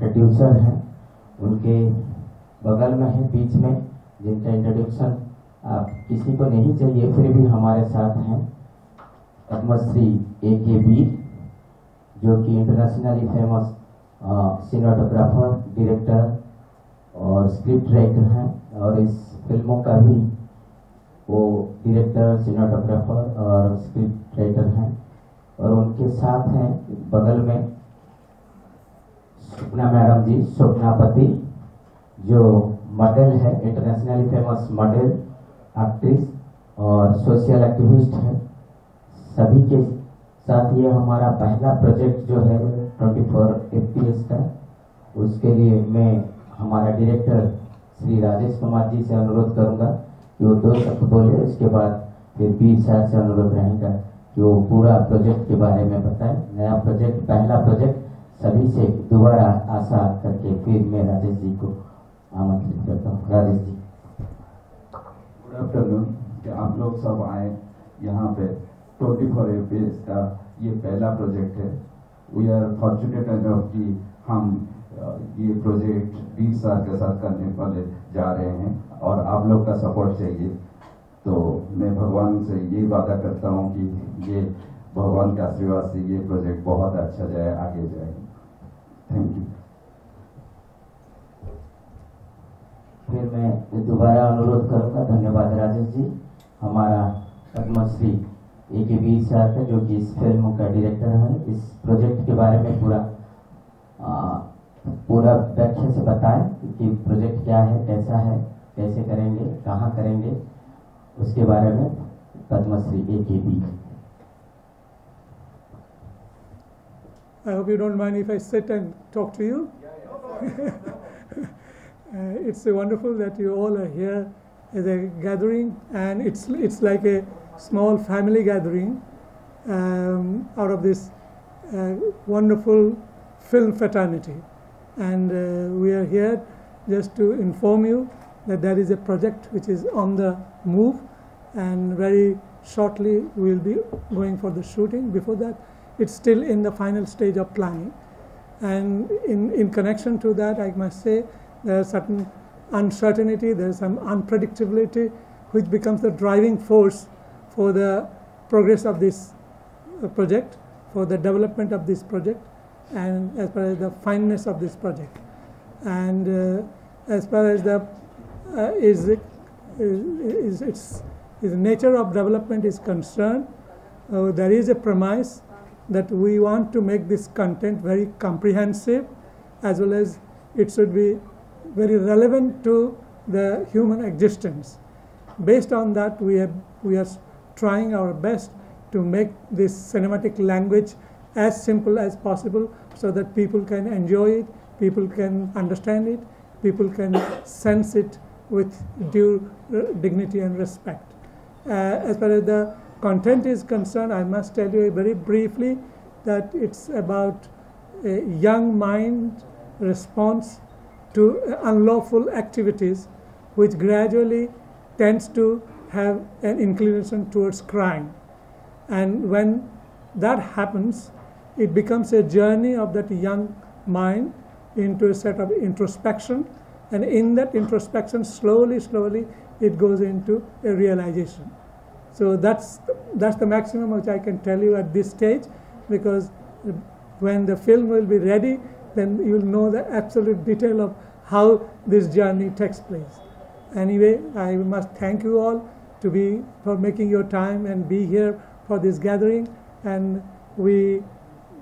Producer हैं, उनके बगल में है, बीच में, जिनका इंट्रोडक्शन आप किसी को नहीं चाहिए, फिर भी हमारे साथ हैं पद्मश्री A.K. वीर, जो कि इंटरनेशनली फेमस सिनेमाटोग्राफर, डायरेक्टर और स्क्रिप्ट राइटर हैं, और इस फिल्मों का भी वो डायरेक्टर, सिनेमाटोग्राफर और स्क्रिप्ट राइटर हैं। और उनके साथ हैं बगल में स्वप्ना मैडम जी, स्वप्नापति, जो मॉडल है, इंटरनेशनली फेमस मॉडल, एक्ट्रेस और सोशल एक्टिविस्ट है। सभी के साथ ये हमारा पहला प्रोजेक्ट जो है 24 FPS का, उसके लिए मैं हमारा डायरेक्टर श्री राजेश कुमार जी से अनुरोध करूंगा कि वो 2 शब्द बोले, उसके बाद फिर वीर साहब से अनुरोध रहेगा कि वो पूरा प्रोजेक्ट के बारे में बताएं। नया प्रोजेक्ट, पहला प्रोजेक्ट, सभी से दोबारा आशा करके फिर मैं राजेश जी को आमंत्रित करता हूँ। राजेश जी। Good afternoon. कि आप लोग सब आए यहाँ पे 24 FPS का ये पहला प्रोजेक्ट है। वी आर फॉर्चुनेट एनफ कि हम ये प्रोजेक्ट 20 साल के साथ करने वाले जा रहे हैं और आप लोग का सपोर्ट चाहिए। तो मैं भगवान से ये वादा करता हूँ कि ये भगवान के आशीर्वाद से ये प्रोजेक्ट बहुत अच्छा जाए, आगे जाए। Thank you. फिर मैं दोबारा अनुरोध करूंगा। धन्यवाद राजेश जी। हमारा पद्मश्री A.K. वीर साहब है, जो कि इस फिल्म का डायरेक्टर है। इस प्रोजेक्ट के बारे में पूरा व्याख्या से बताएं कि प्रोजेक्ट क्या है, कैसा है, कैसे करेंगे, कहाँ करेंगे, उसके बारे में पद्मश्री A.K. वीर। I hope you don't mind if I sit and talk to you. It's wonderful that you all are here as a gathering, and it's like a small family gathering out of this wonderful film fraternity. And we are here just to inform you that there is a project which is on the move, and very shortly we will be going for the shooting. Before that, it's still in the final stage of planning. And in connection to that, I must say there is certain uncertainty, there is some unpredictability, which becomes the driving force for the progress of this project, for the development of this project, and as far as the fineness of this project. And as far as the nature of development is concerned, there is a premise that we want to make this content very comprehensive, as well as it should be very relevant to the human existence. Based on that, we are trying our best to make this cinematic language as simple as possible, so that people can enjoy it, people can understand it, people can sense it with due dignity and respect. As far as the content is concerned, I must tell you very briefly that it's about a young mind response to unlawful activities, which gradually tends to have an inclination towards crime. And when that happens, it becomes a journey of that young mind into a set of introspection, and in that introspection, slowly it goes into a realization. So that's the maximum which I can tell you at this stage, because when the film will be ready, then you will know the absolute detail of how this journey takes place. Anyway, I must thank you all for making your time and be here for this gathering, and we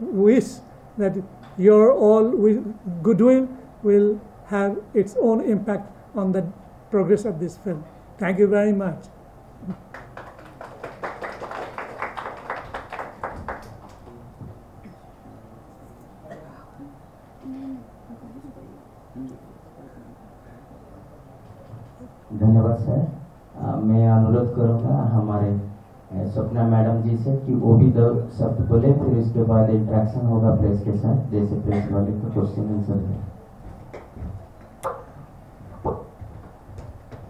wish that your all goodwill will have its own impact on the progress of this film. Thank you very much. धन्यवाद sir. मैं अनुरोध करूंगा हमारे Swapna madam जी से कि वो भी 2 शब्द बोले, फिर उसके बाद इंटरेक्शन होगा प्रेस के साथ, जैसे प्रेस वाले को क्वेश्चन आंसर है।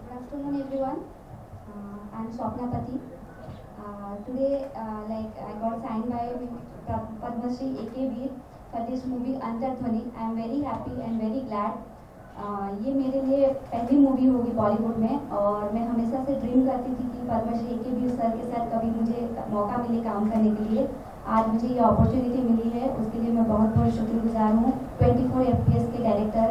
Good afternoon, everyone. I'm Swapnapati. Today, I got signed by Padma Shri A.K. Veer for this movie Antardhwani. I am very happy and very glad. ये मेरे लिए पहली मूवी होगी बॉलीवुड में और मैं हमेशा से ड्रीम करती थी कि पद्मश्री ए.के. व्हीर सर के साथ कभी मुझे मौका मिले काम करने के लिए। आज मुझे ये अपॉर्चुनिटी मिली है, उसके लिए मैं बहुत बहुत शुक्रगुजार हूँ 24 FPS के डायरेक्टर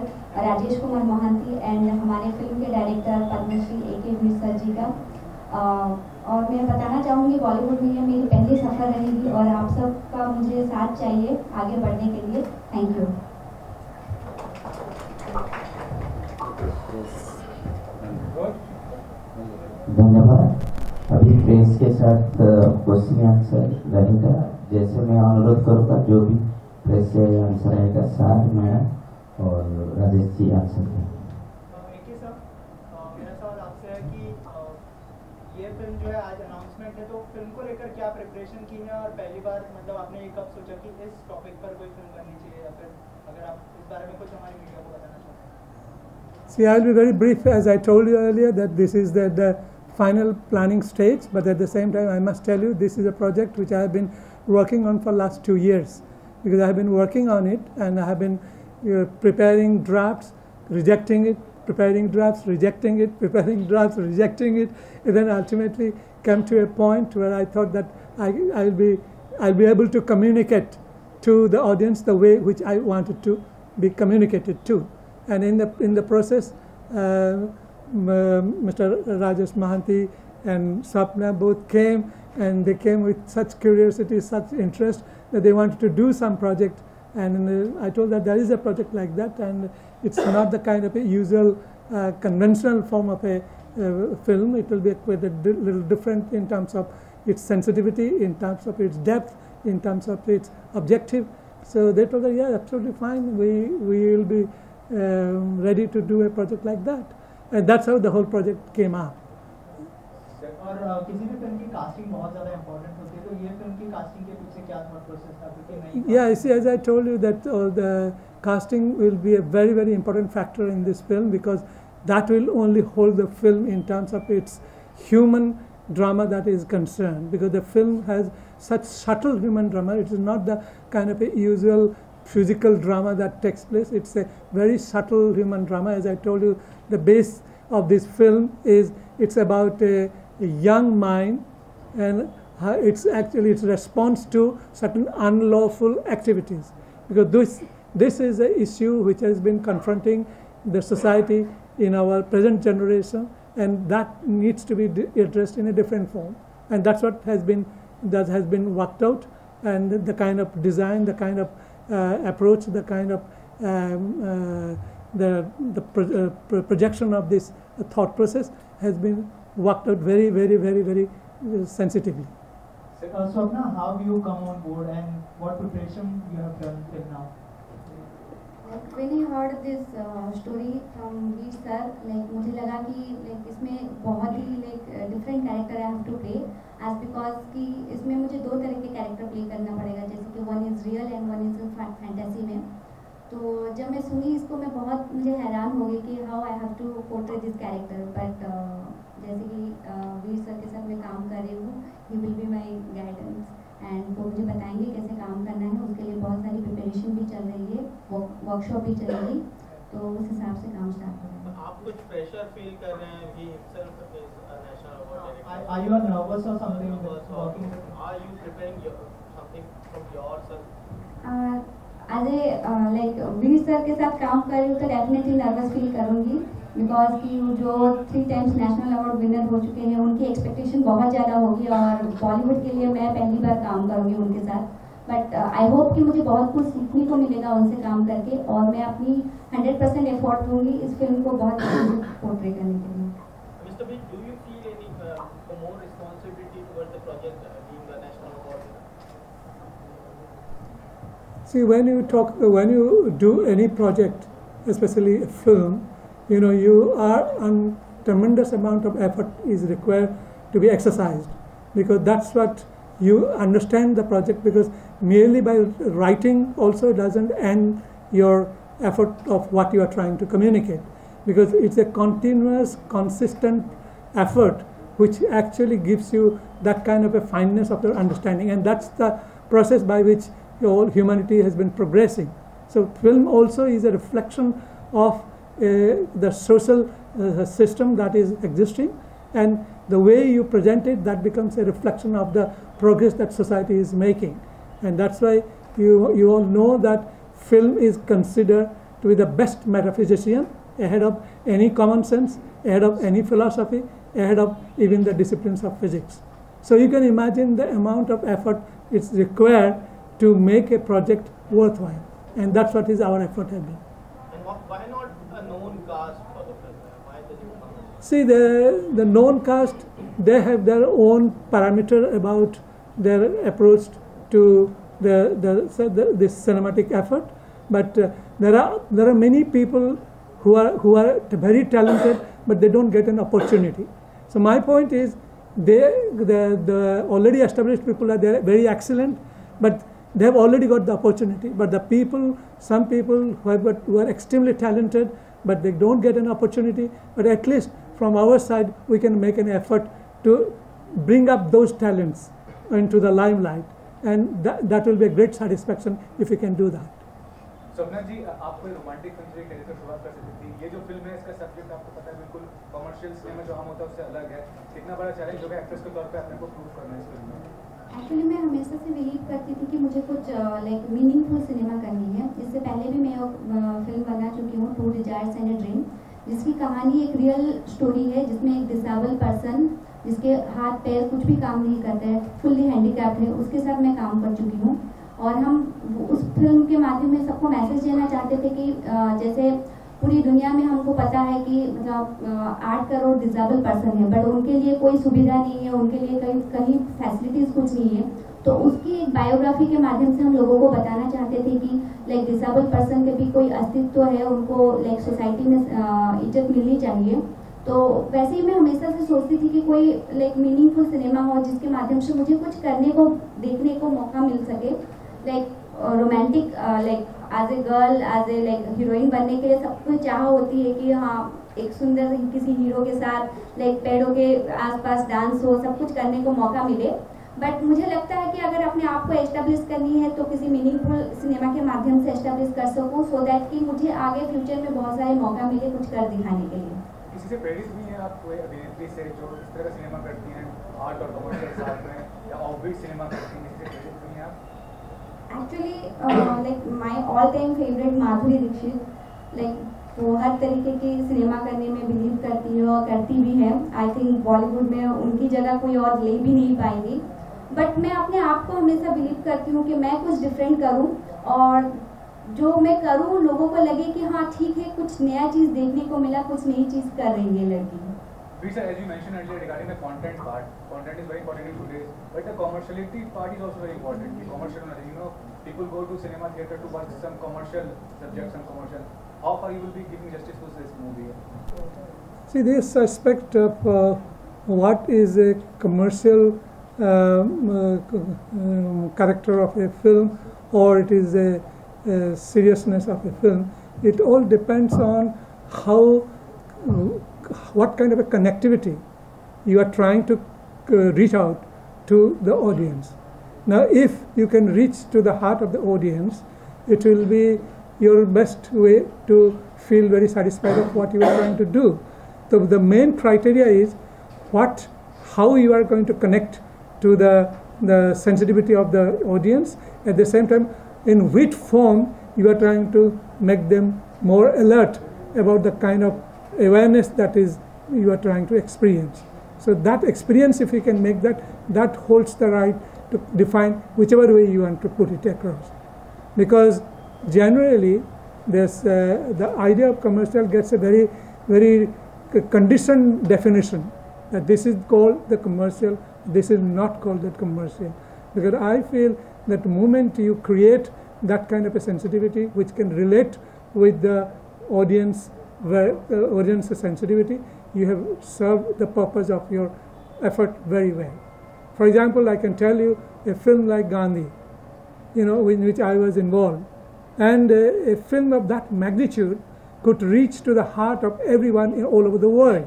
राजेश कुमार मोहंती एंड हमारे फिल्म के डायरेक्टर पद्मश्री ए.के. व्हीर सर जी का। और मैं बताना चाहूँगी बॉलीवुड में ये मेरी पहली सफ़र रहेगी और आप सबका मुझे साथ चाहिए आगे बढ़ने के लिए। Thank you. धन्यवाद। अभी प्रेस के साथ क्वेश्चन आंसर रहेगा। जैसे मैं अनुरोध करूँगा जो भी प्रेस से आंसर आएगा सार मैडम और राजेश जी आंसर दें। मेरा सवाल आपसे है कि ये फिल्म जो है आज अनाउंसमेंट है, तो फिल्म को लेकर क्या प्रिपरेशन की है और पहली बार मतलब आपने ये कब सोचा कि इस टॉपिक पर कोई फिल्म बननी चाहिए, या फिर अगर आप इस बारे में कुछ हमारी मीडिया को बताना चाहते हैं। See, I'll be very brief. As I told you earlier, that this is the final planning stage, but at the same time, I must tell you, this is a project which I have been working on for last 2 years, because I have been working on it and I have been preparing drafts, rejecting it, preparing drafts, rejecting it, preparing drafts, rejecting it, and then ultimately come to a point where I thought that I'll be able to communicate to the audience the way which I wanted to be communicated to. And in the process, Mr. Rajesh Mohanty and Sapna both came, and they came with such curiosity, such interest that they wanted to do some project. And I told that there is a project like that, and it's not the kind of a usual conventional form of a film. It will be quite a little different in terms of its sensitivity, in terms of its depth, in terms of its objective. So they told that, yeah, absolutely fine. We will be ready to do a project like that, and that's how the whole project came up. और किसी भी film की casting बहुत ज़्यादा important होती है, तो ये फिल्म की कास्टिंग के पीछे क्या थॉट प्रोसेस था, क्योंकि नहीं? Yeah, see, as I told you that the casting will be a very, very important factor in this film, because that will only hold the film in terms of its human drama that is concerned, because the film has such subtle human drama. It is not the kind of a usual physical drama that takes place. It's a very subtle human drama. As I told you, the base of this film is it's about a young mind, and it's actually its response to certain unlawful activities, because this is an issue which has been confronting the society in our present generation, and that needs to be addressed in a different form, and that's what has been worked out, and the kind of design, the kind of approach, the kind of projection of this thought process has been worked out very, very, very, very sensitively. Swapna, how have you come on board and what preparation you have done till now? When I heard this story from Veer sir, मुझे लगा कि इसमें बहुत ही different character I have to play, as because कि इसमें मुझे दो तरह के character play करना पड़ेगा, जैसे कि one is real and one is fantasy में. तो जब मैं सुनी इसको मैं बहुत मुझे हैरान हो गई कि how I have to portray this character, but जैसे कि वीर सर के साथ मैं काम कर रही हूँ, he will be my guidance and वो मुझे बताएंगे कैसे काम करना है. उसके लिए बहुत सारी प्रिपरेशन भी चल रही है, वर्कशॉप भी चलेगी, तो उस हिसाब से काम स्टार्ट हो रहा है. आप कुछ प्रेशर फील कर रहे हैं कि himself is a national award director? Are you nervous or something? Are you preparing something from yourself? आज वीर सर के साथ काम कर रही हूँ तो डेफिनेटली नर्वस फील करूँगी, बिकॉज कि जो 3 times नेशनल अवार्ड विनर हो चुके हैं उनकी एक्सपेक्टेशन बहुत ज़्यादा होगी, और बॉलीवुड के लिए मैं पहली बार काम करूँगी उनके साथ. बट आई होप कि मुझे बहुत कुछ सीखने को मिलेगा उनसे काम करके, और मैं अपनी 100% एफर्ट दूंगी इस फिल्म को बहुत पोर्ट्रे करने के लिए. Mr. B, do you feel any more responsibility towards the project being the national award winner? See, when you do any project, especially a film, you are on tremendous amount of effort is required to be exercised, because that's what you understand the project, because merely by writing also doesn't end your effort of what you are trying to communicate, because it's a continuous, consistent effort which actually gives you that kind of a fineness of your understanding, and that's the process by which humanity has been progressing. So film also is a reflection of the social system that is existing, and the way you present it, that becomes a reflection of the progress that society is making. And that's why you all know that film is considered to be the best metaphysician, ahead of any common sense, ahead of any philosophy, ahead of even the disciplines of physics. So you can imagine the amount of effort it's required to make a project worthwhile, and that's what is our effort has been. And why not a known cast for the film? Why the newcomers? See, the known cast, they have their own parameter about their approach to this cinematic effort, but there are many people who are very talented, but they don't get an opportunity. So my point is, the already established people are there, very excellent, but they have already got the opportunity. But the people, some people who are extremely talented, but they don't get an opportunity. But at least from our side, we can make an effort to bring up those talents into the limelight, and that will be a great satisfaction if we can do that. Swapna जी, आप कोई romantic film से character शुरुआत कर सकती थी। ये जो film है, इसका सब्जेक्ट आपको पता है बिल्कुल कमर्शियल सिनेमा जो हम होता है उससे अलग है। कितना बड़ा चैलेंज होगा एक्ट्रेस के तौर पे अपने को प्रूव करना है इस फिल्म में? एक्चुअली मैं हमेशा से बिलीव करती थी कि मुझे कुछ मीनिंगफुल सिनेमा करनी है। इससे पहले भी मैं फिल्म बना चुकी हूँ, two desires and a dream, जिसकी कहानी एक रियल स्टोरी है, जिसमें एक डिसेबल पर्सन जिसके हाथ पैर कुछ भी काम नहीं करते हैं, फुल्ली हैंडीकैप्ड है, उसके साथ मैं काम कर चुकी हूँ। और हम उस फिल्म के माध्यम में सबको मैसेज देना चाहते थे कि जैसे पूरी दुनिया में हमको पता है कि मतलब 8 करोड़ डिसेबल पर्सन है, बट उनके लिए कोई सुविधा नहीं है, उनके लिए कहीं फैसिलिटीज कुछ नहीं है। तो उसकी एक बायोग्राफी के माध्यम से हम लोगों को बताना चाहते थे कि लाइक डिसेबल पर्सन के भी कोई अस्तित्व है, उनको लाइक सोसाइटी में इज्जत मिलनी चाहिए। तो वैसे ही मैं हमेशा से सोचती थी कि कोई लाइक मीनिंगफुल सिनेमा हो जिसके माध्यम से मुझे कुछ करने को, देखने को मौका मिल सके। Like romantic like as a girl, as a like heroine बनने के लिए सबको चाह होती है कि हाँ एक सुंदर किसी हीरो के साथ लाइक पेड़ों के आसपास डांस हो, सब कुछ करने को मौका मिले। बट मुझे लगता है कि अगर अपने आप को एस्टेब्लिश करनी है तो किसी मीनिंगफुल सिनेमा के माध्यम से एस्टेब्लिश कर सकूँ, सो दैट कि मुझे आगे फ्यूचर में बहुत सारे मौका मिले कुछ कर दिखाने के लिए। किसी से प्रेरित हुई हैं आप कोई अभिनेत्री से जो इस तरह का सिनेमा करती हैं, आर्ट और कमर्शियल साथ में, या ऑफबीट सिनेमा करती हैं, इससे प्रेरित हुई हैं आप? Actually like my all time favourite Madhuri Dixit, like वो हर तरीके की सिनेमा करने में बिलीव करती है और करती भी है। आई थिंक बॉलीवुड में उनकी जगह कोई और ले भी नहीं पाएंगी। बट मैं अपने आप को हमेशा बिलीव करती हूँ कि मैं कुछ डिफरेंट करूँ, और जो मैं करूँ लोगों को लगे कि हाँ ठीक है, कुछ नया चीज़ देखने को मिला, कुछ नई चीज़ कर रही है लड़की। Sir, as you mentioned earlier regarding the content part, content is very important in today's, but the commerciality part is also very important. The commercial, you know, people go to cinema theater to watch some commercial subjects, some commercial. How far you will be giving justice to this movie? See, this aspect of what is a commercial character of a film, or it is a seriousness of a film, it all depends on how what kind of a connectivity you are trying to reach out to the audience. Now, if you can reach to the heart of the audience, it will be your best way to feel very satisfied of what you are trying to do. So the main criteria is how you are going to connect to the sensitivity of the audience. At the same time, in which form you are trying to make them more alert about the kind of awareness that is you are trying to experience. So that experience, if you can make that holds the right to define whichever way you want to put it across. Because generally the idea of commercial gets a very, very conditioned definition, that this is called the commercial, this is not called the commercial. Because I feel that the moment you create that kind of a sensitivity which can relate with the audience sensitivity, you have served the purpose of your effort very well. For example, I can tell you a film like Gandhi, in which I was involved, and a film of that magnitude could reach to the heart of everyone all over the world.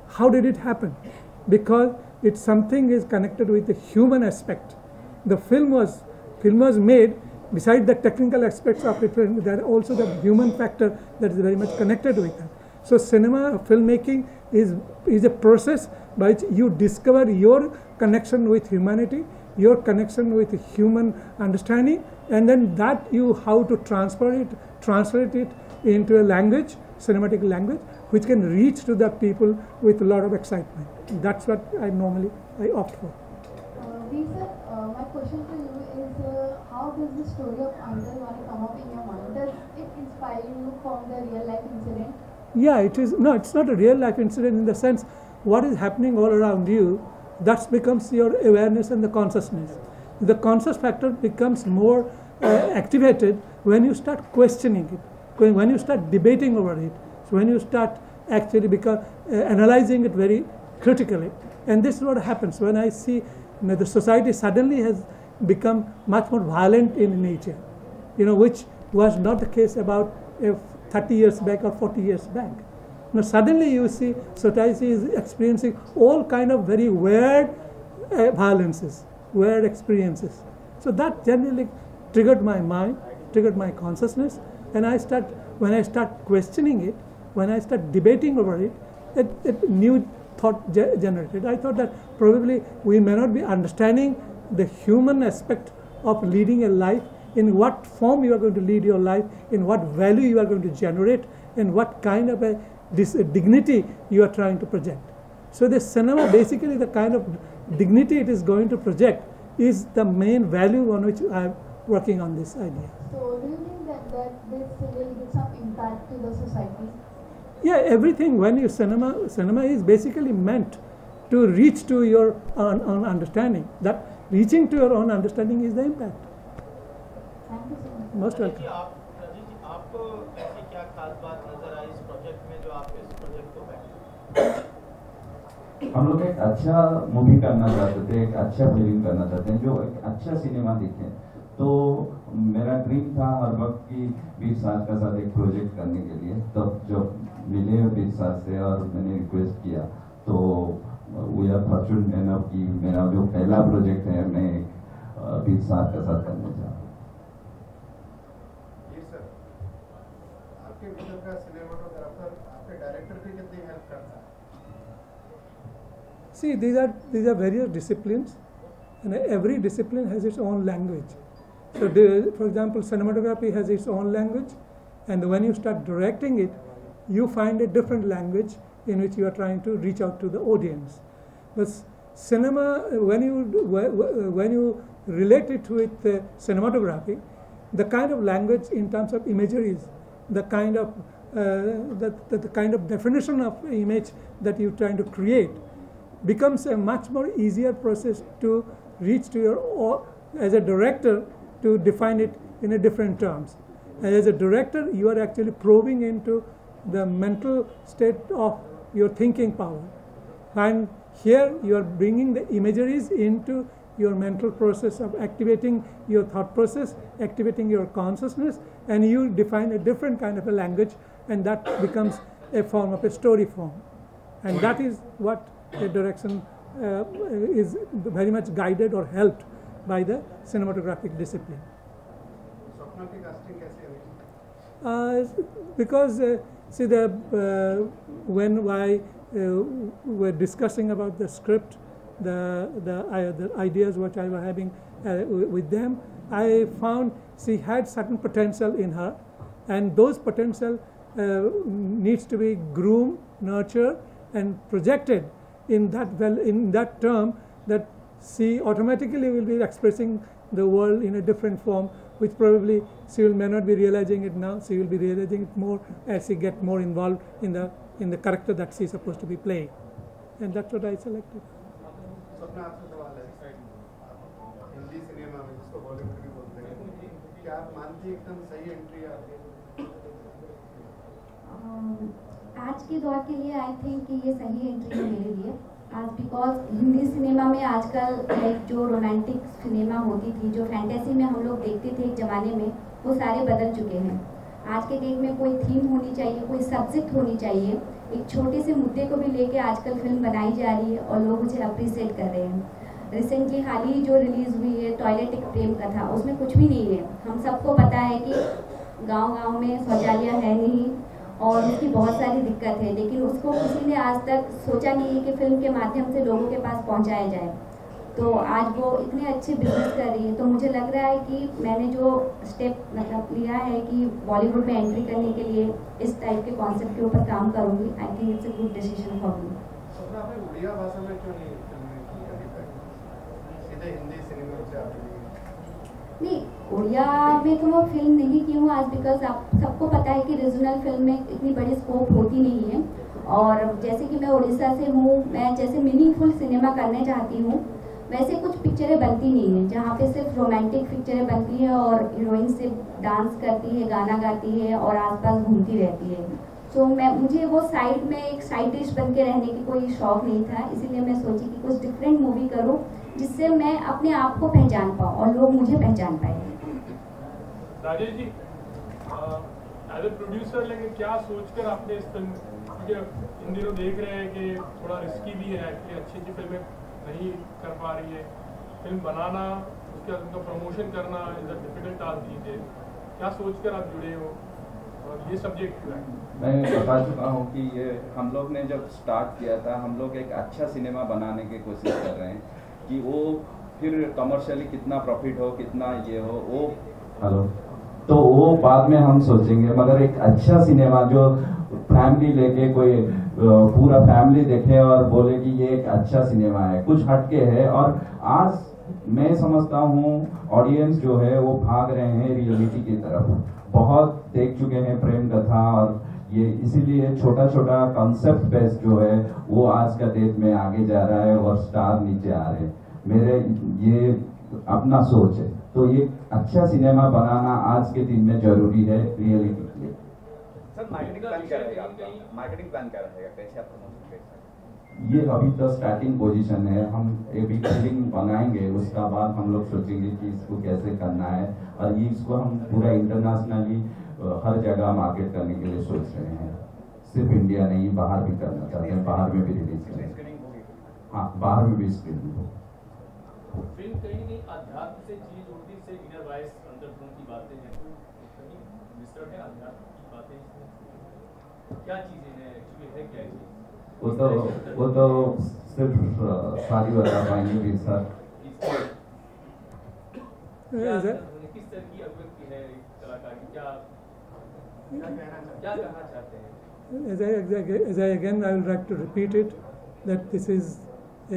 How did it happen? Because it's something is connected with the human aspect. The film was made Besides the technical aspects of it, there are also the human factor that is very much connected with it. So cinema filmmaking is a process by which you discover your connection with humanity, your connection with human understanding, and then that you how to translate it into a language, cinematic language, which can reach to the people with a lot of excitement. That's what I opt for. Sir, my question to you is, how does the story of Antarwani come up in your mind? Does it inspire you from the real life incident? Yeah, it is. No, it's not a real life incident in the sense what is happening all around you, that becomes your awareness and the consciousness. The conscious factor becomes more activated when you start questioning it, when you start debating over it, so when you start actually analyzing it very critically. And this is what happens when I see the society suddenly has become much more violent in nature, which was not the case about 30 years back or 40 years back. Now suddenly you see society is experiencing all kind of very weird violences, weird experiences. So that generally triggered my mind, triggered my consciousness, and when I start questioning it, when I start debating over it, a new thought generated. I thought that probably we may not be understanding the human aspect of leading a life, in what form you are going to lead your life, in what value you are going to generate, and what kind of a dignity you are trying to project. So the cinema, basically the kind of dignity it is going to project, is the main value on which I am working on this idea. So do you think that this will give some impact to the society? Yeah, everything. When you cinema is basically meant to reach to your own understanding. That reaching to your own understanding is the impact. Thank you so much. Most welcome. आपको ऐसी क्या खास बात नजर आई इस project में जो आप इस प्रोजेक्ट को बैठे? हम लोग एक अच्छा मूवी करना चाहते थे, एक अच्छा फिल्म करना चाहते हैं, जो एक अच्छा सिनेमा दिखे। तो मेरा ड्रीम था हर वक्त की वीर साहब का साथ एक प्रोजेक्ट करने के लिए। तब जब मिले वीर साहब से और मैंने रिक्वेस्ट किया, तो वी आर फॉर्चूनेट एनफ कि मेरा जो पहला प्रोजेक्ट है मैं वीर साहब के साथ करने जा रहा हूँ। आपके फिल्म का सिनेमाटोग्राफर आपके डायरेक्टर की कितनी हेल्प करता है? See, these are various disciplines, and every discipline has its own language. So, for example, cinematography has its own language, and when you start directing it, you find a different language in which you are trying to reach out to the audience. But cinema, when you relate it with cinematography, the kind of language in terms of imageries, the kind of the kind of definition of image that you're trying to create becomes a much more easier process to reach to your, as a director, to define it in a different terms. And as a director, you are actually probing into the mental state of your thinking power. And here you are bringing the imageries into your mental process of activating your thought process, activating your consciousness, and you define a different kind of a language, and that becomes a form of a story form. And that is what the direction is very much guided or helped by the cinematographic discipline. Swapna की casting कैसे हुई? Because see, when I were discussing about the script, the ideas which I was having with them, I found she had certain potential in her, and those potential needs to be groomed, nurtured, and projected in that term, that she automatically will be expressing the world in a different form, which probably she may not be realizing it now. She will be realizing it more as she gets more involved in the character that she is supposed to be playing, and that's what I selected. Swapna आपसे सवाल है, Hindi cinema में जिसको बॉलीवुड भी बोलते हैं, क्या आप मानती हैं एकदम सही एंट्री है आपकी? आज के दौर के लिए आई थिंक कि ये सही एंट्री है मेरे लिए, आज बिकॉज हिंदी सिनेमा में आजकल लाइक जो रोमांटिक सिनेमा होती थी, जो फैंटेसी में हम लोग देखते थे एक ज़माने में, वो सारे बदल चुके हैं। आज के डेट में कोई थीम होनी चाहिए, कोई सब्जेक्ट होनी चाहिए, एक छोटे से मुद्दे को भी लेके आजकल फिल्म बनाई जा रही है और लोग उसे अप्रिशिएट कर रहे हैं। रिसेंटली हाल ही जो रिलीज़ हुई है टॉयलेट एक प्रेम कथा, उसमें कुछ भी नहीं है। हम सबको पता है कि गांव-गांव में शौचालय है नहीं और उसकी बहुत सारी दिक्कत है, लेकिन उसको किसी ने आज तक सोचा नहीं है कि फिल्म के माध्यम से लोगों के पास पहुंचाया जाए। तो आज वो इतने अच्छे बिजनेस कर रही है, तो मुझे लग रहा है कि मैंने जो स्टेप मतलब लिया है कि बॉलीवुड में एंट्री करने के लिए इस टाइप के कॉन्सेप्ट के ऊपर काम करूँगी। I think it's a good decision for me. आपने उड़िया भाषा में क्यों नहीं फिल्में की अभी तक? सीधे हिंदी सिनेमा से आप नहीं, उड़िया में तो मैं फिल्म नहीं की हूँ आज, बिकॉज आप सबको पता है कि रीजनल फिल्म में इतनी बड़ी स्कोप होती नहीं है। और जैसे कि मैं उड़ीसा से हूँ, मैं जैसे मीनिंगफुल सिनेमा करना चाहती हूँ, वैसे कुछ पिक्चरें बनती नहीं हैं जहाँ पे सिर्फ रोमांटिक पिक्चरें बनती है और हीरोइन सिर्फ डांस करती है, गाना गाती है और आसपास घूमती रहती है। तो मुझे वो साइड में एक साइड डिश बन के रहने की कोई शौक नहीं था, इसीलिए मैं सोची कि कुछ डिफरेंट मूवी करूँ जिससे मैं अपने आप को पहचान पाऊँ और लोग मुझे पहचान पाए। Rajesh ji, as a producer लेकिन क्या सोचकर आपने इस फिल्म, क्योंकि इन दिनों देख रहे हैं कि थोड़ा रिस्की भी है कि अच्छी फिल्में नहीं कर पा रही है, फिल्म बनाना उसके बाद उनका प्रमोशन करना is a difficult task these days, क्या सोचकर आप जुड़े हो और ये सब्जेक्ट क्यों है? मैं बता चुका हूँ कि ये हम लोग ने जब स्टार्ट किया था, हम लोग एक अच्छा सिनेमा बनाने की कोशिश कर रहे हैं कि वो फिर कमर्शियली कितना प्रॉफिट हो, कितना ये हो, वो हेलो तो वो बाद में हम सोचेंगे, मगर एक अच्छा सिनेमा जो फैमिली लेके कोई पूरा फैमिली देखे और बोले कि ये एक अच्छा सिनेमा है, कुछ हटके है। और आज मैं समझता हूँ ऑडियंस जो है वो भाग रहे हैं रियलिटी की तरफ, बहुत देख चुके हैं प्रेम कथा, और ये इसीलिए छोटा छोटा कॉन्सेप्ट बेस जो है वो आज का डेट में आगे जा रहा है और स्टार नीचे आ रहे हैं। मेरे ये अपना सोच है, तो ये अच्छा सिनेमा बनाना आज के दिन में जरूरी है रियलिटी के लिए। सर मार्केटिंग प्लान क्या रहेगा आपका? मार्केटिंग प्लान क्या रहेगा, कैसे आप प्रमोशन करेंगे? ये अभी तो स्टार्टिंग पोजीशन है, हम अभी फिल्म बनाएंगे, उसका बाद हम लोग सोचेंगे कि इसको कैसे करना है, और ये इसको हम पूरा इंटरनेशनली हर जगह मार्केट करने के लिए सोच रहे हैं। सिर्फ इंडिया नहीं, बाहर भी करना चाहते हैं, बाहर में भी रिलीज करेंगे। हाँ, बाहर में भी स्क्रीनिंग हो। फिल्म कहीं अध्यात्म से चीज उड़ती से इनर वॉइस अंतर्गुण की बातें हैं, कहीं मिश्रण है अध्यात्म की बातें इसमें क्या चीजें हैं, एक्चुअली है क्या चीज? वो तो सिर्फ सारी बता पाएंगे भी सर। किस तरह की अभिव्यक्ति है कलाकार की, क्या कहना चाहते हैं? As I again I would like to repeat it, that this is a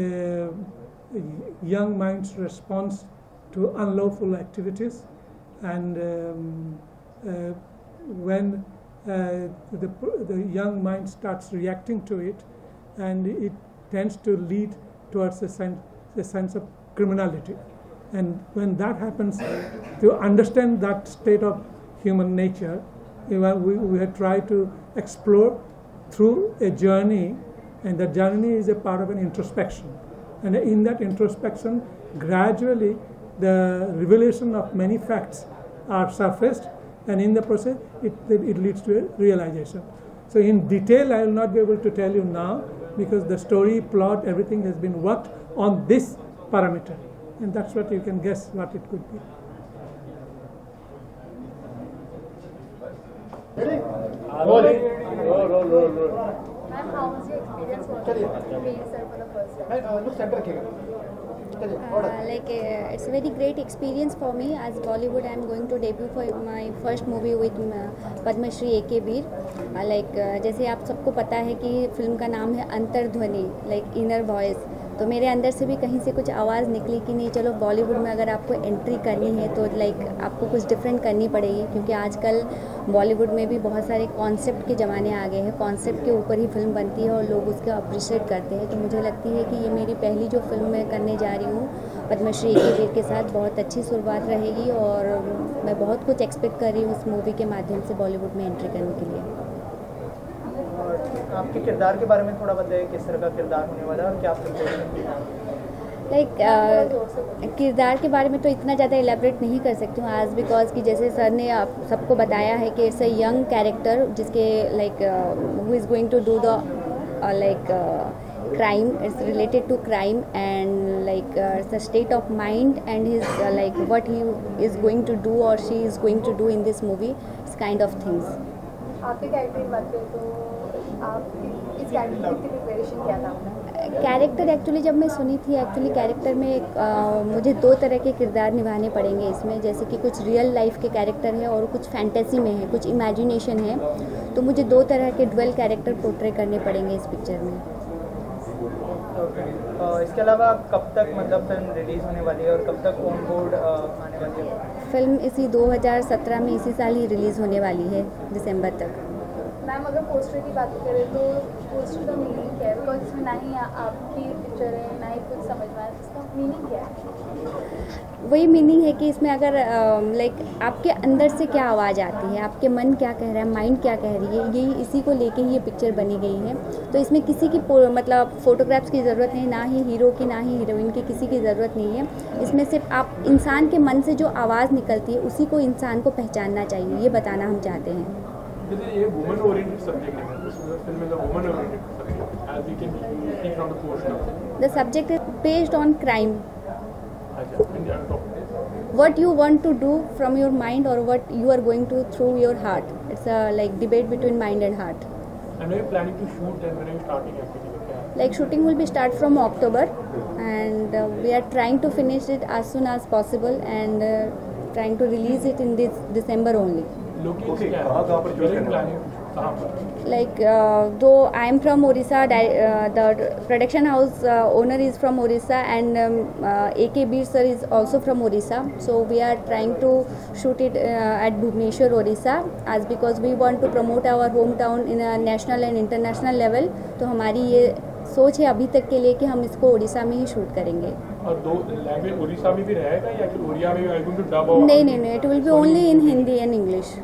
young mind's response to unlawful activities, and when the young mind starts reacting to it, and it tends to lead towards a sense of criminality, and when that happens, to understand that state of human nature, we have tried to explore through a journey, and that journey is a part of an introspection. And in that introspection, gradually the revelation of many facts are surfaced, and in the process it leads to a realization. So in detail I will not be able to tell you now, because the story, plot, everything has been worked on this parameter, and that's what you can guess what it could be. Ma'am, how was your experience working with Veer sir for the first time? It's a very great experience for me. As Bollywood, I am going to debut for my first movie with Padma Shri A.K. Veer. जैसे आप सबको पता है कि film का नाम है अंतर्ध्वनि, like inner voice. तो मेरे अंदर से भी कहीं से कुछ आवाज़ निकली कि नहीं, चलो बॉलीवुड में अगर आपको एंट्री करनी है तो आपको कुछ डिफरेंट करनी पड़ेगी, क्योंकि आजकल बॉलीवुड में भी बहुत सारे कॉन्सेप्ट के ज़माने आ गए हैं, कॉन्सेप्ट के ऊपर ही फिल्म बनती है और लोग उसको अप्रिशिएट करते हैं। तो मुझे लगती है कि ये मेरी पहली जो फिल्म मैं करने जा रही हूँ पद्मश्री ए.के. वीर के साथ, बहुत अच्छी शुरुआत रहेगी, और मैं बहुत कुछ एक्सपेक्ट कर रही हूँ उस मूवी के माध्यम से बॉलीवुड में एंट्री करने के लिए। आपके किरदार के बारे में थोड़ा बताइए, किस तरह का किरदार होने वाला है और क्या किरदार के बारे में तो इतना ज़्यादा एलेबरेट नहीं कर सकती हूँ आज, बिकॉज कि जैसे सर ने आप सबको बताया है कि इट्स अ यंग कैरेक्टर जिसके who is going to do the crime. It's related to crime and like the state of mind and his like what he is going to do or she is going to do in this movie. It's kind of things. आपके character की बात करें तो आप इस character की preparation क्या था आपने? कैरेक्टर एक्चुअली जब मैं सुनी थी एक्चुअली कैरेक्टर में मुझे दो तरह के किरदार निभाने पड़ेंगे इसमें, जैसे कि कुछ रियल लाइफ के कैरेक्टर है और कुछ फैंटेसी में है, कुछ इमेजिनेशन है, तो मुझे दो तरह के डुअल कैरेक्टर पोर्ट्रे करने पड़ेंगे इस पिक्चर में। इसके अलावा कब तक मतलब फिल्म रिलीज होने वाली है और कब तक ऑन बोर्ड आने वाली है? फिल्म इसी 2017 में इसी साल ही रिलीज़ होने वाली है, दिसंबर तक। मैम अगर पोस्टर की बात करें तो पोस्टर का मीनिंग क्या है? बिकॉज इसमें ना ही आपकी पिक्चर है ना ही कुछ समझ में आया, इसका मीनिंग क्या है? वही मीनिंग है कि इसमें अगर लाइक आपके अंदर से क्या आवाज़ आती है, आपके मन क्या कह रहा है, माइंड क्या कह रही है, यही इसी को लेके ही ये पिक्चर बनी गई है। तो इसमें किसी की मतलब फ़ोटोग्राफ्स की ज़रूरत नहीं, ना ही हीरो की ना ही हीरोइन की, किसी की ज़रूरत नहीं है। इसमें सिर्फ आप इंसान के मन से जो आवाज़ निकलती है उसी को इंसान को पहचानना चाहिए, ये बताना हम चाहते हैं। ये वुमन ओरिएंटेड सब्जेक्ट है, इस फिल्म में woman oriented subject as we can see from the poster. The subject is based on crime. What you want to do from your mind or what you are going to through your heart. It's a like debate between mind and heart. And when are you planning to shoot and when are you starting actually? Like shooting will be start from October and we are trying to finish it as soon as possible and trying to release it in this December only. Location कहाँ पर shooting planning? Like though I am from Orissa, the production house owner is from Orissa and AK Bir sir is also from Orissa. So we are trying to shoot it at Bhubaneswar, Orissa, as because we want to promote our hometown in a national and international level. तो हमारी ये सोच है अभी तक के लिए कि हम इसको उड़ीसा में ही शूट करेंगे। और दो लैंग्वेज उड़ीसा में भी रहेगा या फिर ओडिया में भी टू डब? नहीं, it will be only in Hindi and English.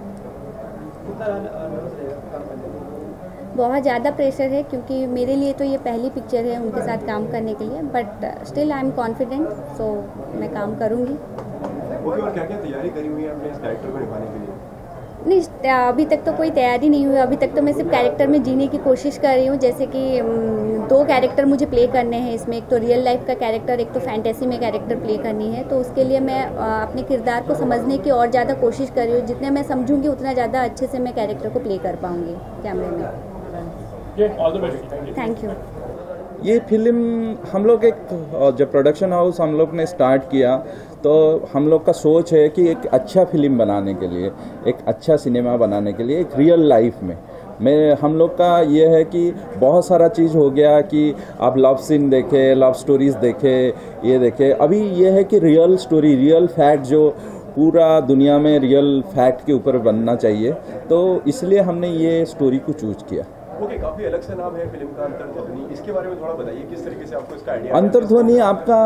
बहुत ज़्यादा प्रेशर है क्योंकि मेरे लिए तो ये पहली पिक्चर है उनके साथ काम करने के लिए, but still I am confident, so मैं काम करूँगी। ओके, और क्या-क्या तैयारी करी हुई है अपने इस कैरेक्टर को निभाने के लिए? नहीं, अभी तक तो कोई तैयारी नहीं हुई। अभी तक तो मैं सिर्फ कैरेक्टर में जीने की कोशिश कर रही हूँ। जैसे कि दो कैरेक्टर मुझे प्ले करने हैं इसमें, एक तो रियल लाइफ का कैरेक्टर, एक तो फैंटेसी में कैरेक्टर प्ले करनी है। तो उसके लिए मैं अपने किरदार को समझने की और ज़्यादा कोशिश कर रही हूँ। जितने मैं समझूंगी उतना ज़्यादा अच्छे से मैं कैरेक्टर को प्ले कर पाऊँगी कैमरे में। Thank you. ये फिल्म हम लोग एक जब प्रोडक्शन हाउस हम लोग ने स्टार्ट किया तो हम लोग का सोच है कि एक अच्छा फिल्म बनाने के लिए, एक अच्छा सिनेमा बनाने के लिए, एक रियल लाइफ में हम लोग का ये है कि बहुत सारा चीज़ हो गया कि आप लव सीन देखें, लव स्टोरीज़ देखें, ये देखें। अभी ये है कि रियल स्टोरी, रियल फैक्ट जो पूरा दुनिया में रियल फैक्ट के ऊपर बनना चाहिए, तो इसलिए हमने ये स्टोरी को चूज किया। ओके, काफी अलग सा नाम है फिल्म का, अंतर्ध्वनि। इसके बारे में थोड़ा बताइए, किस तरीके से आपको इसका आइडिया? अंतर्ध्वनि आपका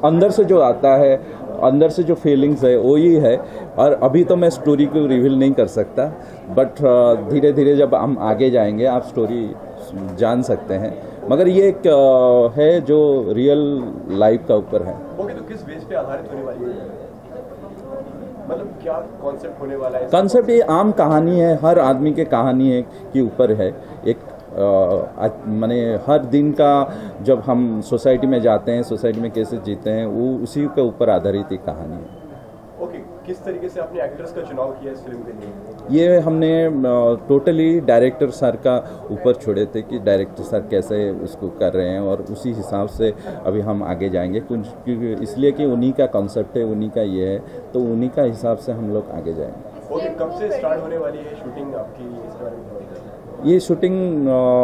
अंदर से जो आता है, अंदर से जो फीलिंग्स है वो ही है। और अभी तो मैं स्टोरी को रिवील नहीं कर सकता, बट धीरे धीरे जब हम आगे जाएंगे आप स्टोरी जान सकते हैं। मगर ये एक है जो रियल लाइफ का ऊपर है। ओके, तो किस बेस पे आधारित होने वाली है? मतलब क्या कॉन्सेप्ट होने वाला है? कॉन्सेप्ट ये आम कहानी है, हर आदमी के कहानी है के ऊपर है। एक माने हर दिन का जब हम सोसाइटी में जाते हैं, सोसाइटी में कैसे जीते हैं, वो उसी के ऊपर आधारित एक कहानी है। ओके, किस तरीके से आपने एक्टर्स का चुनाव किया इस फिल्म के लिए? ये हमने टोटली डायरेक्टर सर का ऊपर छोड़े थे कि डायरेक्टर सर कैसे उसको कर रहे हैं और उसी हिसाब से अभी हम आगे जाएंगे। कुछ इसलिए कि उन्हीं का कॉन्सेप्ट है, उन्हीं का ये है, तो उन्हीं का हिसाब से हम लोग आगे जाएंगे। ओके, कब से स्टार्ट होने वाली है शूटिंग आपकी? इस बारे में ये शूटिंग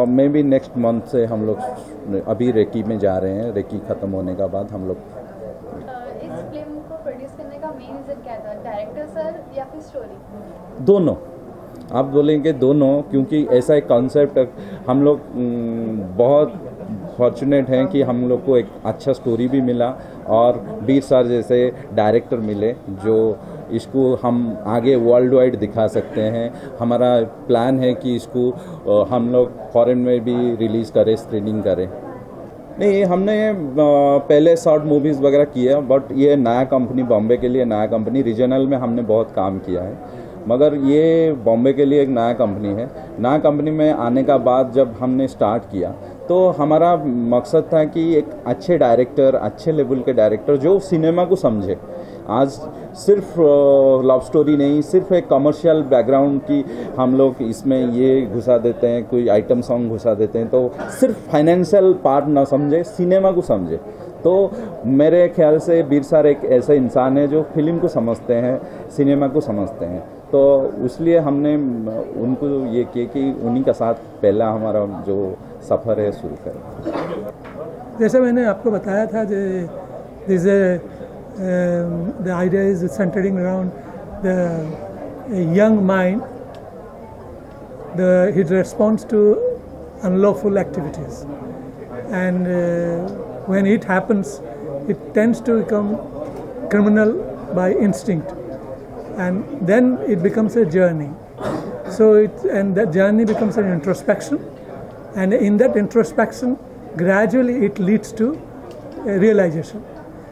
में भी नेक्स्ट मंथ से हम लोग अभी रेकी में जा रहे हैं। रेकी ख़त्म होने के बाद हम लोग इस फिल्म को प्रोड्यूस करने का मेन रीज़न क्या था? डायरेक्टर सर या फिर स्टोरी? दोनों। आप बोलेंगे दोनों, क्योंकि ऐसा एक कॉन्सेप्ट हम लोग बहुत फॉर्चुनेट हैं कि हम लोग को एक अच्छा स्टोरी भी मिला और बीर सर जैसे डायरेक्टर मिले जो इसको हम आगे वर्ल्ड वाइड दिखा सकते हैं। हमारा प्लान है कि इसको हम लोग फॉरेन में भी रिलीज़ करें, स्क्रीनिंग करें। नहीं, हमने पहले शॉर्ट मूवीज़ वगैरह किया, बट ये नया कंपनी, बॉम्बे के लिए नया कंपनी, रीजनल में हमने बहुत काम किया है, मगर ये बॉम्बे के लिए एक नया कंपनी है। नया कंपनी में आने का बाद जब हमने स्टार्ट किया तो हमारा मकसद था कि एक अच्छे डायरेक्टर, अच्छे लेवल के डायरेक्टर जो सिनेमा को समझे। आज सिर्फ लव स्टोरी नहीं, सिर्फ एक कमर्शियल बैकग्राउंड की हम लोग इसमें ये घुसा देते हैं, कोई आइटम सॉन्ग घुसा देते हैं, तो सिर्फ फाइनेंशियल पार्ट ना समझे, सिनेमा को समझे। तो मेरे ख्याल से बीर सर एक ऐसे इंसान है जो फिल्म को समझते हैं, सिनेमा को समझते हैं। तो इसलिए हमने उनको ये किया कि उन्हीं का साथ पहला हमारा जो सफ़र है शुरू करें। जैसे मैंने आपको बताया था, the idea is centering around the young mind, his response to unlawful activities, and when it happens, it tends to become criminal by instinct, and then it becomes a journey. And that journey becomes an introspection, and in that introspection, gradually it leads to a realization.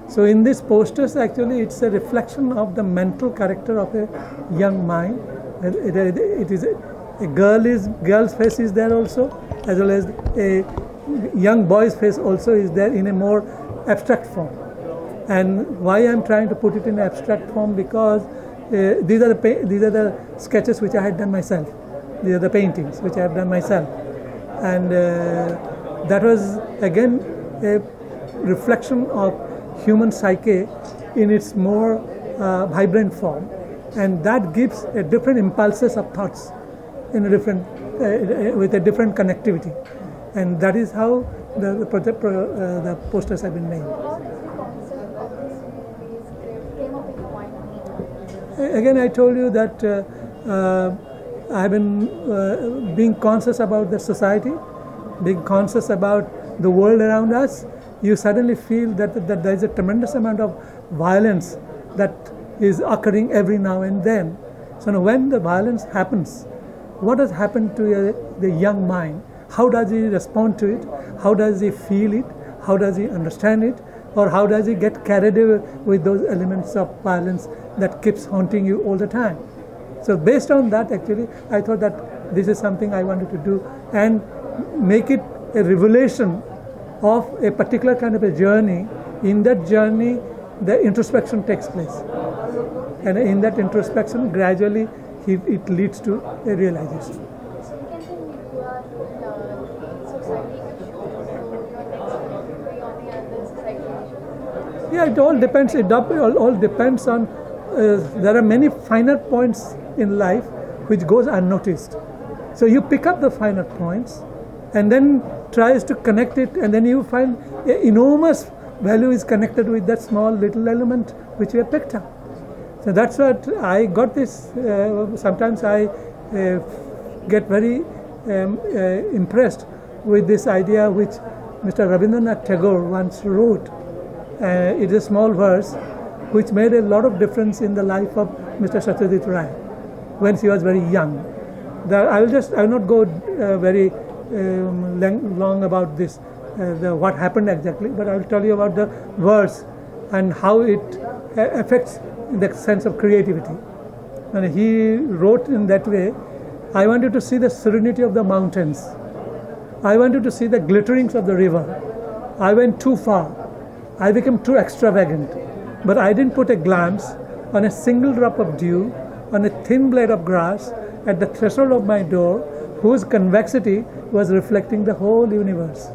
So in these posters, actually, it's a reflection of the mental character of a young mind. It is a girl's face is there also, as well as a young boy's face also is there in a more abstract form. And why I'm trying to put it in abstract form, because these are the sketches which I had done myself. These are the paintings which I have done myself, and that was again a reflection of human psyche in its more vibrant form, and that gives a different impulses of thoughts in a different with a different connectivity, and that is how the posters have been made. Again, I told you that I have been being conscious about the society, being conscious about the world around us. You suddenly feel that there is a tremendous amount of violence that is occurring every now and then. So now when the violence happens, what has happened to the young mind? How does he respond to it? How does he feel it? How does he understand it? Or how does he get carried away with those elements of violence that keeps haunting you all the time? So based on that, actually, I thought that this is something I wanted to do and make it a revelation of a particular kind of a journey. In that journey, the introspection takes place, and in that introspection, gradually it leads to a realization. Yeah, it all depends. It all depends on. There are many finer points in life which goes unnoticed. So you pick up the finer points, and then tries to connect it, and then you find enormous value is connected with that small little element which you have picked up. So that's what I got this. Sometimes I get very impressed with this idea which Mr. Rabindranath Tagore once wrote. It is a small verse which made a lot of difference in the life of Mr. Satyajit Ray when he was very young. I will not go very long about this, what happened exactly, but I will tell you about the verse and how it affects the sense of creativity. And he wrote in that way, I want you to see the serenity of the mountains. I want you to see the glitterings of the river. I went too far. I became too extravagant. But I didn't put a glance on a single drop of dew, on a thin blade of grass at the threshold of my door, whose convexity was reflecting the whole universe.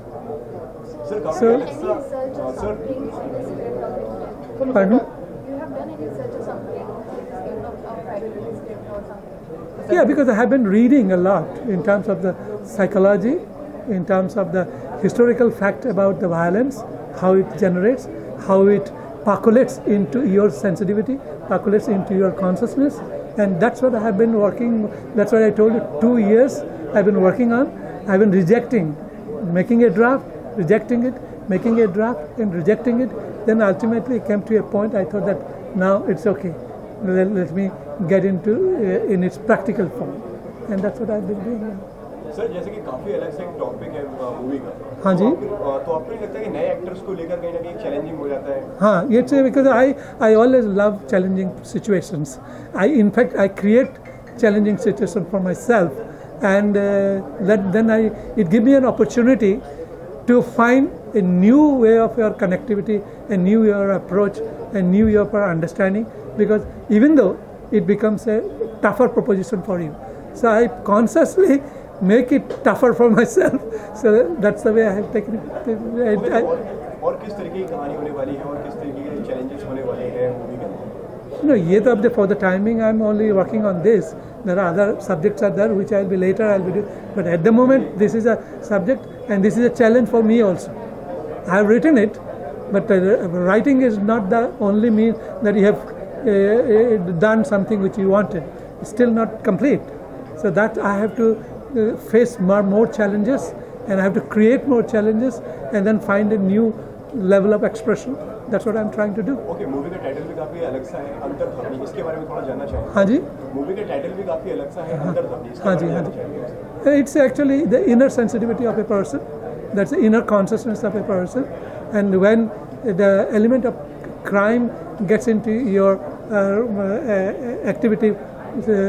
Pardon? You have done any research or something on this kind of private script or something? Yeah, because I have been reading a lot in terms of the psychology, in terms of the historical fact about the violence, how it generates, how it percolates into your sensitivity, percolates into your consciousness, and that's what I have been working. That's what I told you. 2 years I've been working on. I've been rejecting, making a draft, rejecting it, making a draft, and rejecting it. Then ultimately it came to a point. I thought that now it's okay. Let me get into in its practical form, and that's what I've been doing. Sir जैसे कि काफी अलग से एक topic है movie का, हाँ जी, तो आपको नहीं लगता है कि नए एक्टर्स को लेकर कहीं ना कहीं चैलेंजिंग हो जाता है? हाँ, it's because I always love challenging situations. In fact I create challenging situations for myself, and it gives me an opportunity to find a new way of your connectivity, a new your approach, a new your understanding, because even though it becomes a tougher proposition for you, so I consciously make it tougher for myself. So that's the way I have taken it. और किस तरीके की कहानी होने वाली है और किस तरीके के चैलेंजेस होने वाले हैं मूवी के अंदर? No, ये तो अब for the timing I'm only working on this. There are other subjects are there which I'll be later I'll be doing. But at the moment this is a subject and this is a challenge for me also. I have written it, but writing is not the only mean that you have done something which you wanted. It's still not complete. So that I have to face more challenges, and I have to create more challenges and then find a new level of expression. That's what I'm trying to do. Okay, movie का title भी काफी अलग सा है, अंतर्ध्वनि, इसके बारे में थोड़ा जानना चाहेंगे। हाँ जी। मूवी का टाइटल भी काफी अलग सा है, अंतर्ध्वनि, इसके बारे में जानना चाहेंगे। It's actually the inner sensitivity of a person. That's the inner consciousness of a person, and when the element of crime gets into your activity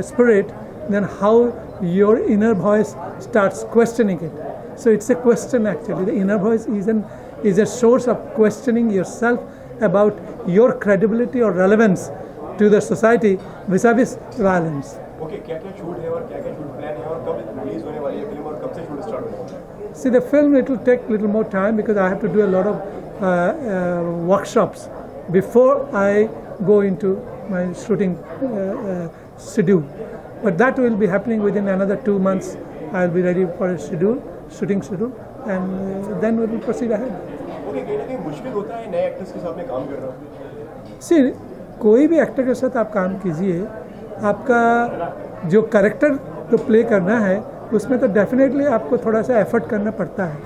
spirit, then how your inner voice starts questioning it. So it's a question actually. The inner voice is a source of questioning yourself about your credibility or relevance to the society vis-a-vis violence. Okay, क्या-क्या shoot है और क्या-क्या shoot plan है और कब release होने वाली है फिल्म और कब से शूट स्टार्ट होगा? See, the film, it will take little more time because I have to do a lot of workshops before I go into my shooting schedule. But that will be happening within another 2 months. I will be ready for a shooting schedule, and then we will proceed ahead. Okay, कहीं ना कहीं मुश्किल होता है नए actors के साथ में काम करना? See, कोई भी एक्टर के साथ आप काम कीजिए, आपका जो कैरेक्टर तो प्ले करना है उसमें तो डेफिनेटली आपको थोड़ा सा एफर्ट करना पड़ता है,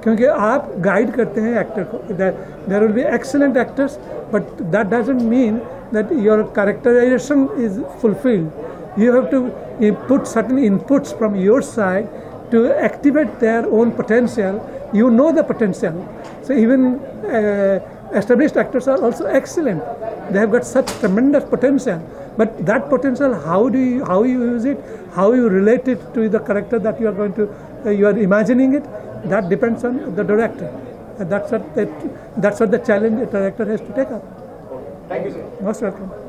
क्योंकि आप गाइड करते हैं एक्टर को. There will be excellent actors, but that doesn't mean that your characterisation is fulfilled. You have to put certain inputs from your side to activate their own potential. You know the potential. So even established actors are also excellent. They have got such tremendous potential. But that potential, how you use it, how you relate it to the character that you are going to, you are imagining it, that depends on the director. And that's what the challenge a director has to take up. Thank you, sir. Most welcome.